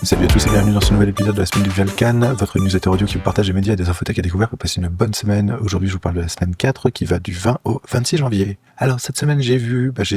Salut à tous et bienvenue dans ce nouvel épisode de la semaine du Valcan, votre newsletter audio qui vous partage les médias et des infotech à découvrir pour passer une bonne semaine. Aujourd'hui, je vous parle de la semaine 4 qui va du 20 au 26 janvier. Alors, cette semaine, j'ai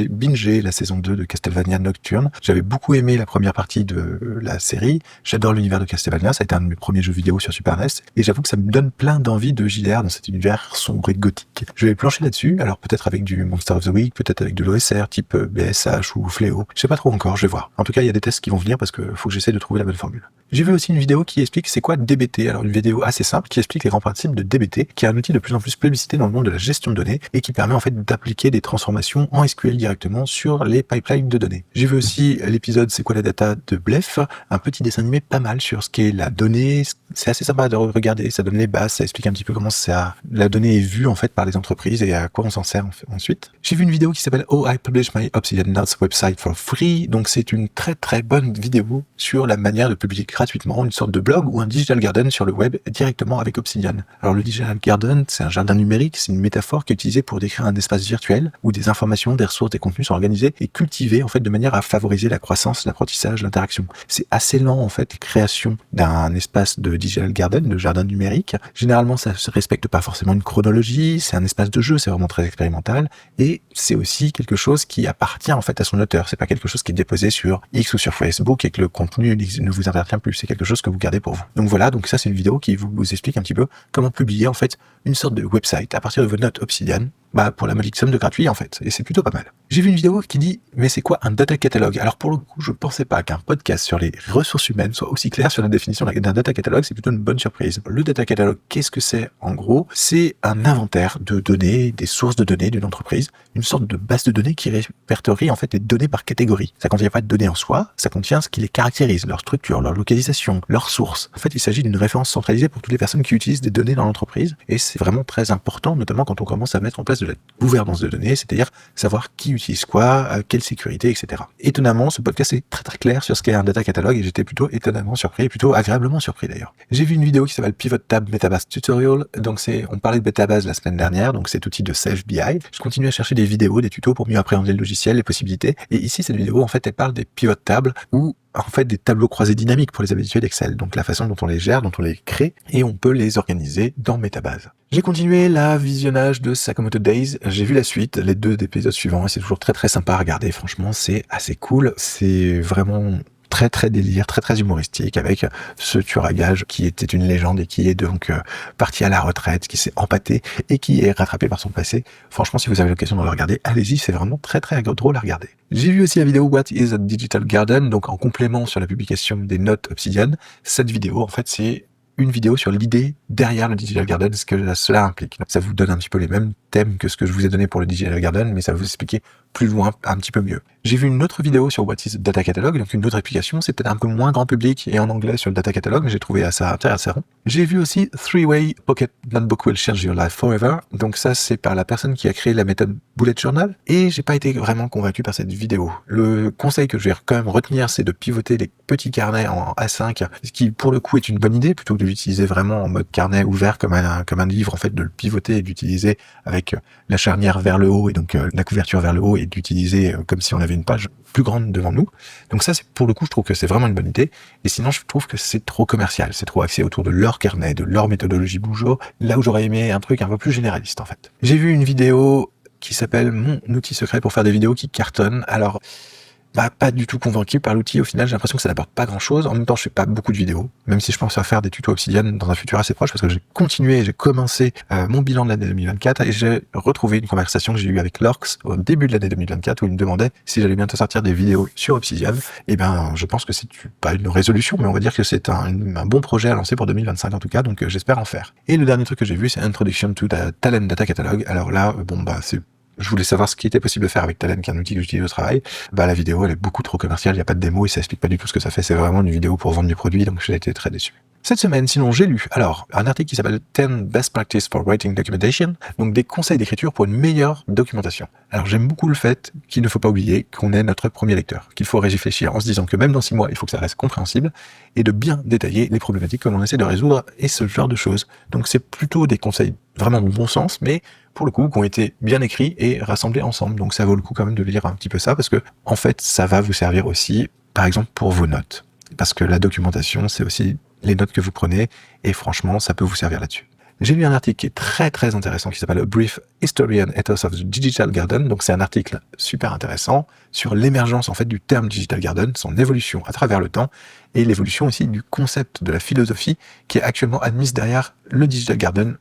bingé la saison 2 de Castlevania Nocturne. J'avais beaucoup aimé la première partie de la série. J'adore l'univers de Castlevania. Ça a été un de mes premiers jeux vidéo sur Super NES. Et j'avoue que ça me donne plein d'envie de JDR dans cet univers sombre et gothique. Je vais plancher là-dessus. Alors, peut-être avec du Monster of the Week, peut-être avec de l'OSR type BSH ou Fléau. Je sais pas trop encore, je vais voir. En tout cas, il y a des tests qui vont venir parce que faut que j'essaie de trouver la bonne formule. J'ai vu aussi une vidéo qui explique c'est quoi DBT. Alors, une vidéo assez simple qui explique les grands principes de DBT, qui est un outil de plus en plus plébiscité dans le monde de la gestion de données et qui permet en fait d'appliquer des transformations en SQL directement sur les pipelines de données. J'ai vu aussi l'épisode C'est quoi la data de Blef, un petit dessin animé pas mal sur ce qu'est la donnée. C'est assez sympa de regarder, ça donne les bases, ça explique un petit peu comment la donnée est vue en fait par les entreprises et à quoi on s'en sert ensuite. J'ai vu une vidéo qui s'appelle Oh I Publish My Obsidian Notes Website for Free, donc c'est une très très bonne vidéo sur la manière de publier gratuitement une sorte de blog ou un digital garden sur le web directement avec Obsidian. Alors le digital garden, c'est un jardin numérique, c'est une métaphore qui est utilisée pour décrire un espace virtuel où des informations, des ressources, des contenus sont organisés et cultivés en fait de manière à favoriser la croissance, l'apprentissage, l'interaction. C'est assez lent en fait, la création d'un espace de digital garden, de jardin numérique. Généralement, ça ne respecte pas forcément une chronologie, c'est un espace de jeu, c'est vraiment très expérimental et c'est aussi quelque chose qui appartient en fait à son auteur. C'est pas quelque chose qui est déposé sur X ou sur Facebook et que le contenu ne vous appartient plus. C'est quelque chose que vous gardez pour vous. Donc voilà, donc ça c'est une vidéo qui vous explique un petit peu comment publier en fait une sorte de website à partir de vos notes Obsidian, pour la modique somme de gratuit en fait, et c'est plutôt pas mal. J'ai vu une vidéo qui dit mais c'est quoi un data catalog? Alors pour le coup, je pensais pas qu'un podcast sur les ressources humaines soit aussi clair sur la définition d'un data catalog, c'est plutôt une bonne surprise. Le data catalog, qu'est-ce que c'est en gros? C'est un inventaire de données, des sources de données d'une entreprise, une sorte de base de données qui répertorie en fait les données par catégorie. Ça contient pas de données en soi, ça contient ce qui les caractérise, leur structure, leur localisation, leurs sources. En fait, il s'agit d'une référence centralisée pour toutes les personnes qui utilisent des données dans l'entreprise, et c'est vraiment très important, notamment quand on commence à mettre en place de la gouvernance de données, c'est-à-dire savoir qui utilise quoi, quelle sécurité, etc. Étonnamment, ce podcast est très très clair sur ce qu'est un data catalog et j'étais plutôt étonnamment surpris, plutôt agréablement surpris d'ailleurs. J'ai vu une vidéo qui s'appelle Pivot Tab Metabase Tutorial, donc on parlait de Metabase la semaine dernière, donc cet outil de Self BI. Je continue à chercher des vidéos, des tutos pour mieux appréhender le logiciel, les possibilités, et ici cette vidéo en fait elle parle des pivot tables ou en fait des tableaux croisés dynamiques pour les habitués d'Excel, donc la façon dont on les gère, dont on les crée, et on peut les organiser dans Metabase. J'ai continué la visionnage de Sakamoto Days, j'ai vu la suite, les 2 épisodes suivants, et c'est toujours très très sympa à regarder, franchement c'est assez cool, c'est vraiment très très délire, très très humoristique, avec ce tueur à gages qui était une légende et qui est donc parti à la retraite, qui s'est empâté et qui est rattrapé par son passé. Franchement, si vous avez l'occasion de le regarder, allez-y, c'est vraiment très très drôle à regarder. J'ai vu aussi la vidéo What is a Digital Garden, donc en complément sur la publication des notes Obsidian. Cette vidéo, en fait, c'est une vidéo sur l'idée derrière le Digital Garden, ce que cela implique. Donc, ça vous donne un petit peu les mêmes thèmes que ce que je vous ai donné pour le Digital Garden, mais ça va vous expliquer plus loin, un petit peu mieux. J'ai vu une autre vidéo sur What is Data Catalog, donc une autre application, c'est peut-être un peu moins grand public et en anglais sur le Data Catalog, mais j'ai trouvé ça intéressant. J'ai vu aussi 3-Way Pocket Notebook Will Change Your Life Forever, donc ça c'est par la personne qui a créé la méthode Bullet Journal, et j'ai pas été vraiment convaincu par cette vidéo. Le conseil que je vais quand même retenir, c'est de pivoter les petits carnets en A5, ce qui pour le coup est une bonne idée, plutôt que de l'utiliser vraiment en mode carnet ouvert comme un livre, en fait de le pivoter et d'utiliser avec la charnière vers le haut et donc la couverture vers le haut et d'utiliser comme si on avait une page plus grande devant nous. Donc ça, c'est pour le coup, je trouve que c'est vraiment une bonne idée. Et sinon, je trouve que c'est trop commercial, c'est trop axé autour de leur carnet, de leur méthodologie Bujo, là où j'aurais aimé un truc un peu plus généraliste en fait. J'ai vu une vidéo qui s'appelle Mon outil secret pour faire des vidéos qui cartonnent. Alors, pas du tout convaincu par l'outil. Au final, j'ai l'impression que ça n'apporte pas grand chose. En même temps, je fais pas beaucoup de vidéos, même si je pense à faire des tutos Obsidian dans un futur assez proche, parce que j'ai commencé mon bilan de l'année 2024 et j'ai retrouvé une conversation que j'ai eue avec Lorx au début de l'année 2024 où il me demandait si j'allais bientôt sortir des vidéos sur Obsidian. Et je pense que c'est pas une résolution, mais on va dire que c'est un bon projet à lancer pour 2025 en tout cas, donc j'espère en faire. Et le dernier truc que j'ai vu, c'est Introduction to the Talent Data Catalog. Alors là, je voulais savoir ce qui était possible de faire avec Talent, qui est un outil que j'utilise au travail. La vidéo, elle est beaucoup trop commerciale, il n'y a pas de démo et ça explique pas du tout ce que ça fait. C'est vraiment une vidéo pour vendre du produit, donc j'ai été très déçu. Cette semaine, sinon, j'ai lu, un article qui s'appelle 10 Best Practices for Writing Documentation, donc des conseils d'écriture pour une meilleure documentation. Alors, j'aime beaucoup le fait qu'il ne faut pas oublier qu'on est notre premier lecteur, qu'il faut réfléchir en se disant que même dans 6 mois, il faut que ça reste compréhensible, et de bien détailler les problématiques que l'on essaie de résoudre et ce genre de choses. Donc, c'est plutôt des conseils vraiment de bon sens, mais pour le coup, qui ont été bien écrits et rassemblés ensemble. Donc, ça vaut le coup quand même de lire un petit peu ça, parce que, en fait, ça va vous servir aussi, par exemple, pour vos notes. parce que la documentation, c'est aussi les notes que vous prenez, et franchement, ça peut vous servir là-dessus. J'ai lu un article qui est très très intéressant qui s'appelle A Brief History and Ethos of the Digital Garden. Donc c'est un article super intéressant sur l'émergence en fait du terme Digital Garden, son évolution à travers le temps et l'évolution aussi du concept de la philosophie qui est actuellement admise derrière le Digital Garden.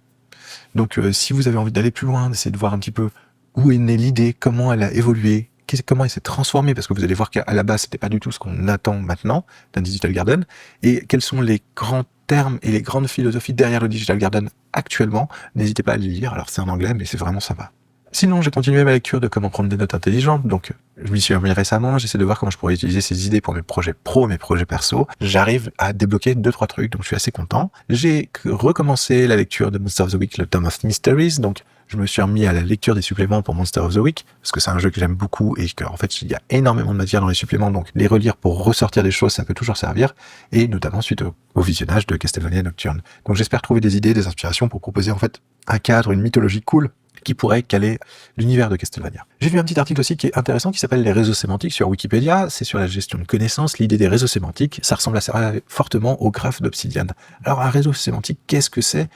Donc si vous avez envie d'aller plus loin, d'essayer de voir un petit peu où est née l'idée, comment elle a évolué, comment elle s'est transformée, parce que vous allez voir qu'à la base c'était pas du tout ce qu'on attend maintenant d'un Digital Garden, et quels sont les grands termes et les grandes philosophies derrière le Digital Garden actuellement, n'hésitez pas à les lire. Alors c'est en anglais mais c'est vraiment sympa. Sinon j'ai continué ma lecture de comment prendre des notes intelligentes, donc je m'y suis remis récemment, j'essaie de voir comment je pourrais utiliser ces idées pour mes projets pro, mes projets perso. J'arrive à débloquer 2-3 trucs, donc je suis assez content. J'ai recommencé la lecture de Monster of the Week, le Tome of Mysteries, donc je me suis remis à la lecture des suppléments pour Monster of the Week, parce que c'est un jeu que j'aime beaucoup et qu'en fait, il y a énormément de matière dans les suppléments, donc les relire pour ressortir des choses, ça peut toujours servir, et notamment suite au visionnage de Castlevania Nocturne. Donc j'espère trouver des idées, des inspirations pour proposer en fait un cadre, une mythologie cool qui pourrait caler l'univers de Castlevania. J'ai vu un petit article aussi qui est intéressant qui s'appelle les réseaux sémantiques sur Wikipédia. C'est sur la gestion de connaissances. L'idée des réseaux sémantiques, ça ressemble assez fortement au graphe d'Obsidian. Alors un réseau sémantique, qu'est-ce que c'est ?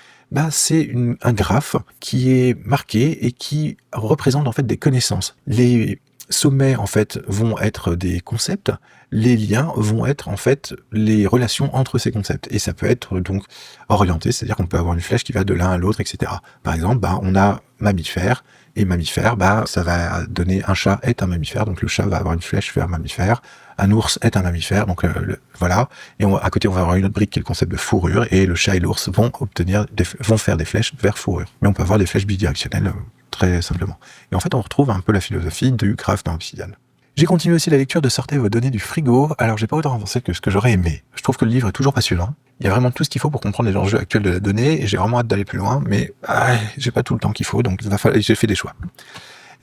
C'est un graphe qui est marqué et qui représente en fait des connaissances. Les sommets en fait vont être des concepts, les liens vont être en fait les relations entre ces concepts, et ça peut être donc orienté, c'est-à-dire qu'on peut avoir une flèche qui va de l'un à l'autre, etc. Par exemple, on a mammifère, et mammifère, ça va donner un chat est un mammifère, donc le chat va avoir une flèche vers mammifère, un ours est un mammifère, donc voilà, et à côté on va avoir une autre brique qui est le concept de fourrure, et le chat et l'ours vont faire des flèches vers fourrure. Mais on peut avoir des flèches bidirectionnelles très simplement. Et en fait on retrouve un peu la philosophie du graphe dans Obsidian. J'ai continué aussi la lecture de Sortez vos données du frigo. Alors j'ai pas autant avancé que ce que j'aurais aimé. Je trouve que le livre est toujours passionnant. Il y a vraiment tout ce qu'il faut pour comprendre les enjeux actuels de la donnée, et j'ai vraiment hâte d'aller plus loin, mais j'ai pas tout le temps qu'il faut, donc j'ai fait des choix.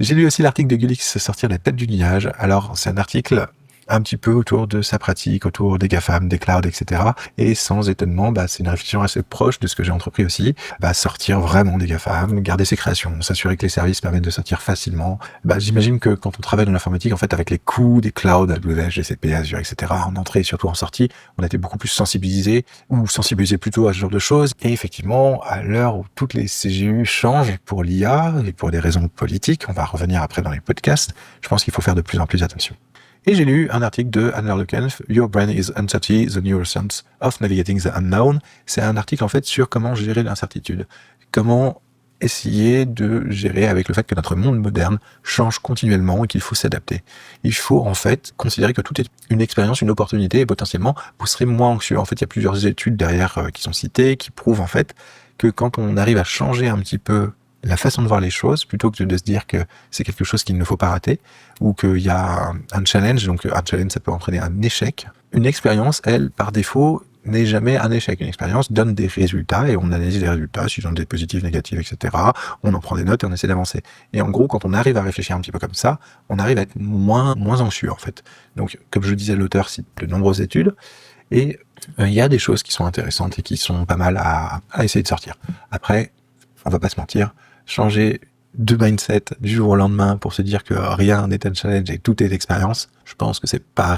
J'ai lu aussi l'article de Gulix sortir la tête du nuage. Alors c'est un article un petit peu autour de sa pratique, autour des GAFAM, des clouds, etc. Et sans étonnement, c'est une réflexion assez proche de ce que j'ai entrepris aussi. Sortir vraiment des GAFAM, garder ses créations, s'assurer que les services permettent de sortir facilement. J'imagine que quand on travaille dans l'informatique, en fait, avec les coûts des clouds, AWS, GCP, Azure, etc., en entrée et surtout en sortie, on a été beaucoup plus sensibilisés plutôt à ce genre de choses. Et effectivement, à l'heure où toutes les CGU changent pour l'IA et pour des raisons politiques, on va revenir après dans les podcasts, je pense qu'il faut faire de plus en plus attention. Et j'ai lu un article de Anna Lekenf, Your Brain is Uncertainty, The Neuroscience of Navigating the Unknown. C'est un article en fait sur comment gérer l'incertitude, comment essayer de gérer avec le fait que notre monde moderne change continuellement et qu'il faut s'adapter. Il faut en fait considérer que tout est une expérience, une opportunité, et potentiellement vous serez moins anxieux. En fait, il y a plusieurs études derrière qui sont citées, qui prouvent en fait que quand on arrive à changer un petit peu la façon de voir les choses, plutôt que de se dire que c'est quelque chose qu'il ne faut pas rater, ou qu'il y a un challenge, donc un challenge ça peut entraîner un échec. Une expérience, elle, par défaut, n'est jamais un échec. Une expérience donne des résultats, et on analyse les résultats, s'ils ont des positifs, négatifs, etc. On en prend des notes et on essaie d'avancer. Et en gros, quand on arrive à réfléchir un petit peu comme ça, on arrive à être moins anxieux, en fait. Donc, comme je le disais, l'auteur cite de nombreuses études, et il y a des choses qui sont intéressantes et qui sont pas mal à essayer de sortir. Après, on va pas se mentir, changer de mindset du jour au lendemain pour se dire que rien n'est un challenge et tout est expérience, je pense que c'est pas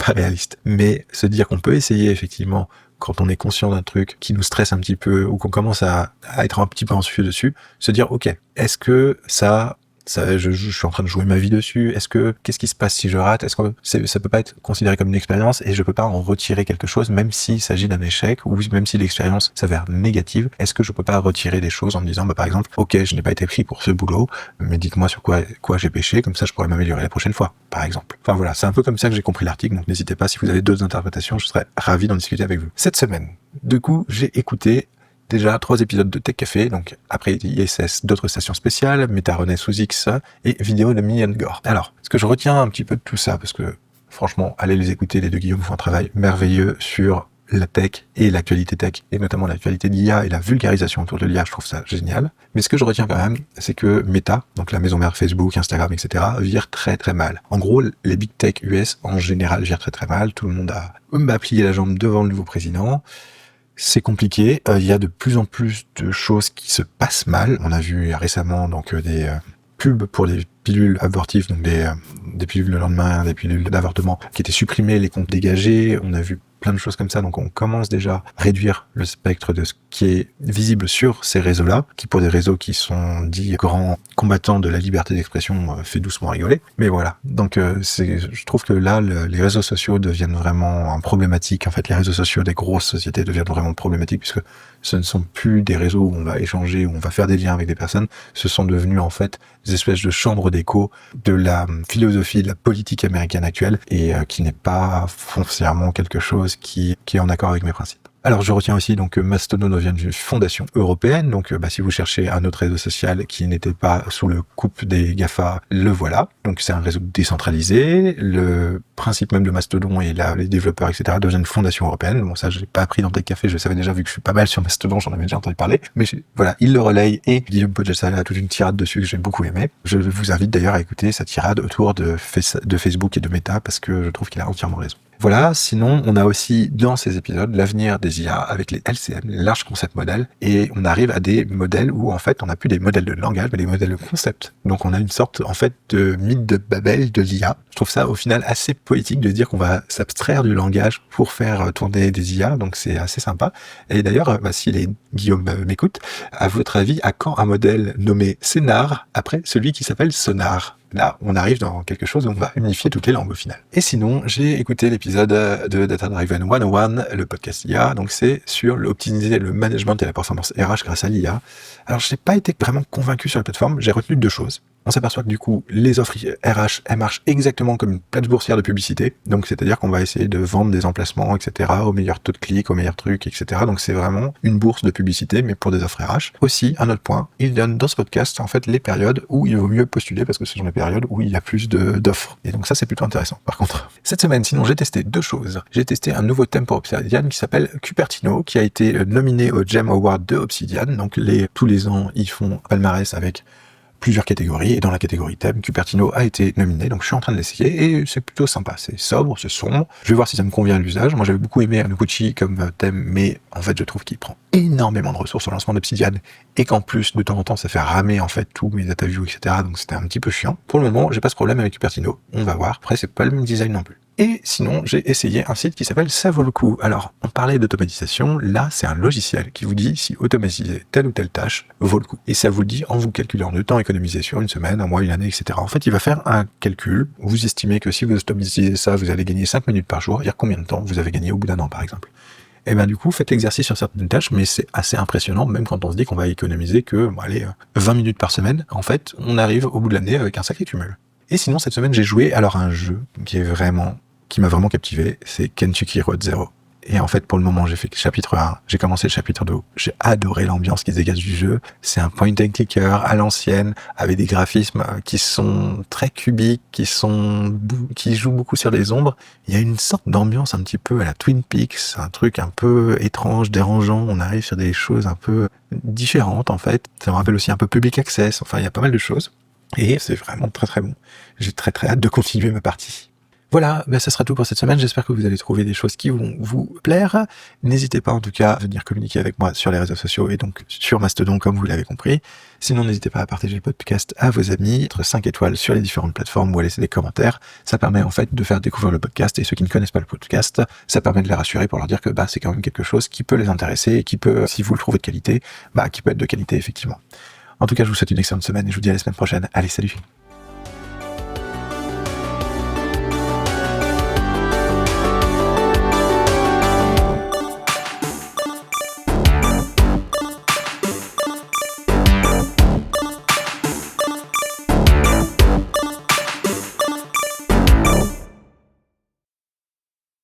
réaliste. Mais se dire qu'on peut essayer effectivement quand on est conscient d'un truc qui nous stresse un petit peu ou qu'on commence à être un petit peu anxieux dessus, se dire ok, est-ce que ça je suis en train de jouer ma vie dessus, qu'est-ce qui se passe si je rate, est-ce que ça peut pas être considéré comme une expérience et je peux pas en retirer quelque chose même s'il s'agit d'un échec ou même si l'expérience s'avère négative, est-ce que je peux pas retirer des choses en me disant par exemple ok, je n'ai pas été pris pour ce boulot, mais dites-moi sur quoi j'ai péché, comme ça je pourrais m'améliorer la prochaine fois, par exemple. Enfin voilà, c'est un peu comme ça que j'ai compris l'article, donc n'hésitez pas, si vous avez d'autres interprétations, je serais ravi d'en discuter avec vous. Cette semaine, du coup, j'ai écouté déjà 3 épisodes de Tech Café, donc après ISS, d'autres stations spéciales, Meta sous X et vidéo de Million Gore. Alors, ce que je retiens un petit peu de tout ça, parce que franchement, allez les écouter, les deux Guillaume font un travail merveilleux sur la tech et l'actualité tech, et notamment l'actualité de l'IA et la vulgarisation autour de l'IA, je trouve ça génial. Mais ce que je retiens quand même, c'est que Meta, donc la maison mère Facebook, Instagram, etc., vire très très mal. En gros, les big tech US en général virent très très mal, tout le monde a plié la jambe devant le nouveau président. C'est compliqué, il y a de plus en plus de choses qui se passent mal. On a vu récemment donc des pubs pour des pilules abortives, donc des pilules le lendemain, des pilules d'avortement qui étaient supprimées, les comptes dégagés. On a vu plein de choses comme ça. Donc on commence déjà à réduire le spectre de ce qui est visible sur ces réseaux-là, qui pour des réseaux qui sont dits grands combattants de la liberté d'expression fait doucement rigoler. Mais voilà, donc je trouve que là, les réseaux sociaux deviennent vraiment problématiques. En fait, les réseaux sociaux des grosses sociétés deviennent vraiment problématiques puisque ce ne sont plus des réseaux où on va échanger, où on va faire des liens avec des personnes. Ce sont devenus en fait des espèces de chambres d'écho de la philosophie, de la politique américaine actuelle et qui n'est pas foncièrement quelque chose qui est en accord avec mes principes. Alors je retiens aussi donc que Mastodon vient d'une fondation européenne, donc si vous cherchez un autre réseau social qui n'était pas sous le coupe des GAFA, le voilà. Donc c'est un réseau décentralisé, le principe même de Mastodon et les développeurs etc. deviennent une fondation européenne. Bon ça je l'ai pas appris dans Tech Café, je le savais déjà vu que je suis pas mal sur Mastodon, j'en avais déjà entendu parler, mais voilà, il le relaye et Guillaume Podjasa a toute une tirade dessus que j'ai beaucoup aimé. Je vous invite d'ailleurs à écouter sa tirade autour de Facebook et de Meta parce que je trouve qu'il a entièrement raison. Voilà, sinon on a aussi dans ces épisodes l'avenir des IA avec les LCM, les Large Concept Models, et on arrive à des modèles où en fait on n'a plus des modèles de langage mais des modèles de concept. Donc on a une sorte en fait de mythe de Babel de l'IA. Je trouve ça au final assez poétique de dire qu'on va s'abstraire du langage pour faire tourner des IA, donc c'est assez sympa. Et d'ailleurs, si Guillaume m'écoute, à votre avis, à quand un modèle nommé Scénar après celui qui s'appelle Sonar ? Là, on arrive dans quelque chose où on va unifier toutes les langues au final. Et sinon, j'ai écouté l'épisode de Data Driven 101, le podcast IA, donc c'est sur l'optimiser le management et la performance RH grâce à l'IA. Alors, je n'ai pas été vraiment convaincu sur la plateforme, j'ai retenu 2 choses. On s'aperçoit que du coup, les offres RH, elles marchent exactement comme une place boursière de publicité. Donc, c'est-à-dire qu'on va essayer de vendre des emplacements, etc., au meilleur taux de clic, au meilleur truc, etc. Donc, c'est vraiment une bourse de publicité, mais pour des offres RH. Aussi, un autre point, il donne dans ce podcast, en fait, les périodes où il vaut mieux postuler parce que ce sont les périodes où il y a plus d'offres. Et donc, ça, c'est plutôt intéressant. Par contre, cette semaine, sinon, j'ai testé 2 choses. J'ai testé un nouveau thème pour Obsidian qui s'appelle Cupertino, qui a été nominé au Gem Award de Obsidian. Donc, tous les ans, ils font un palmarès avec plusieurs catégories, et dans la catégorie thème, Cupertino a été nominé, donc je suis en train de l'essayer, et c'est plutôt sympa, c'est sobre, c'est sombre, je vais voir si ça me convient à l'usage. Moi j'avais beaucoup aimé Noguchi comme thème, mais en fait je trouve qu'il prend énormément de ressources au lancement d'Obsidian, et qu'en plus, de temps en temps, ça fait ramer en fait tous mes data views, etc., donc c'était un petit peu chiant. Pour le moment, j'ai pas ce problème avec Cupertino, on va voir, après c'est pas le même design non plus. Et sinon, j'ai essayé un site qui s'appelle Ça vaut le coup. Alors, on parlait d'automatisation, là, c'est un logiciel qui vous dit si automatiser telle ou telle tâche vaut le coup. Et ça vous le dit en vous calculant le temps économisé sur une semaine, un mois, une année, etc. En fait, il va faire un calcul. Vous estimez que si vous automatisez ça, vous allez gagner 5 minutes par jour. Dire combien de temps vous avez gagné au bout d'un an, par exemple. Et du coup, faites l'exercice sur certaines tâches, mais c'est assez impressionnant, même quand on se dit qu'on va économiser que, 20 minutes par semaine. En fait, on arrive au bout de l'année avec un sacré cumul. Et sinon, cette semaine, j'ai joué à un jeu qui m'a vraiment captivé, c'est Kentucky Road Zero. Et en fait, pour le moment, j'ai fait le chapitre 1, j'ai commencé le chapitre 2, j'ai adoré l'ambiance qui se dégage du jeu. C'est un point and clicker à l'ancienne, avec des graphismes qui sont très cubiques, qui jouent beaucoup sur les ombres. Il y a une sorte d'ambiance un petit peu à la Twin Peaks, un truc un peu étrange, dérangeant. On arrive sur des choses un peu différentes, en fait. Ça me rappelle aussi un peu Public Access, enfin, il y a pas mal de choses. Et c'est vraiment très très bon. J'ai très très hâte de continuer ma partie. Voilà, ça sera tout pour cette semaine. J'espère que vous allez trouver des choses qui vont vous plaire. N'hésitez pas en tout cas à venir communiquer avec moi sur les réseaux sociaux et donc sur Mastodon comme vous l'avez compris. Sinon, n'hésitez pas à partager le podcast à vos amis, mettre 5 étoiles sur les différentes plateformes ou à laisser des commentaires. Ça permet en fait de faire découvrir le podcast et ceux qui ne connaissent pas le podcast, ça permet de les rassurer pour leur dire que c'est quand même quelque chose qui peut les intéresser et qui peut, si vous le trouvez de qualité, qui peut être de qualité effectivement. En tout cas, je vous souhaite une excellente semaine et je vous dis à la semaine prochaine. Allez, salut!